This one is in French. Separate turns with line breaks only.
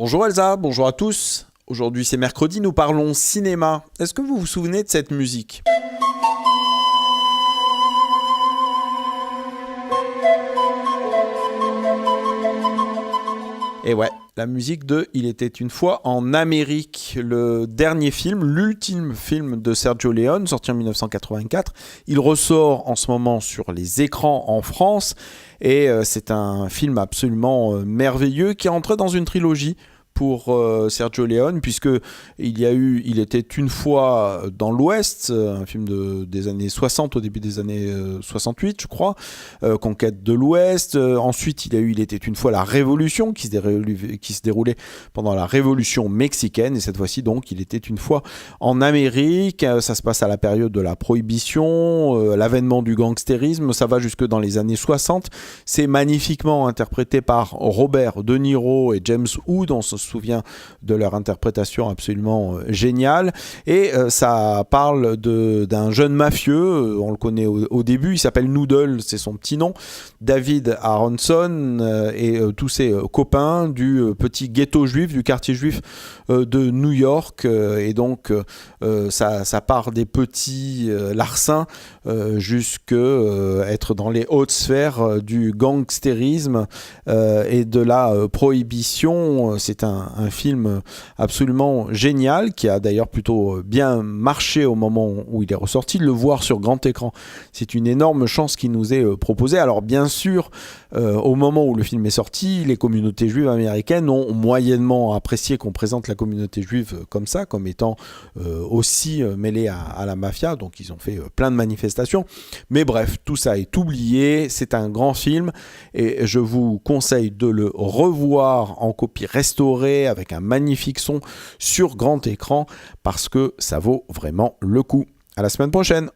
Bonjour Elsa, bonjour à tous. Aujourd'hui c'est mercredi, nous parlons cinéma. Est-ce que vous vous souvenez de cette musique? Et ouais, la musique de Il était une fois en Amérique, le dernier film, l'ultime film de Sergio Leone, sorti en 1984. Il ressort en ce moment sur les écrans en France et c'est un film absolument merveilleux qui est entré dans une trilogie pour Sergio Leone, puisque il était une fois dans l'Ouest, un film des années 60, au début des années 68, je crois, Conquête de l'Ouest. Ensuite, il était une fois la Révolution, qui se déroulait pendant la Révolution mexicaine, et cette fois-ci, donc, il était une fois en Amérique. Ça se passe à la période de la Prohibition, l'avènement du gangstérisme, ça va jusque dans les années 60. C'est magnifiquement interprété par Robert De Niro et James Wood. On se souvient de leur interprétation absolument géniale. Et ça parle d'un jeune mafieux, on le connaît au début, il s'appelle Noodle, c'est son petit nom, David Aronson, et tous ses copains du petit ghetto juif, du quartier juif de New York. Et donc, ça part des petits larcins jusqu'à être dans les hautes sphères du gangstérisme et de la prohibition. C'est un film absolument génial qui a d'ailleurs plutôt bien marché au moment où il est ressorti. Le voir sur grand écran, c'est une énorme chance qui nous est proposée. Alors bien sûr, au moment où le film est sorti, les communautés juives américaines ont moyennement apprécié qu'on présente la communauté juive comme ça, comme étant aussi mêlée à la mafia. Donc ils ont fait plein de manifestations. Mais bref, tout ça est oublié. C'est un grand film et je vous conseille de le revoir en copie restaurée avec un magnifique son sur grand écran parce que ça vaut vraiment le coup. À la semaine prochaine.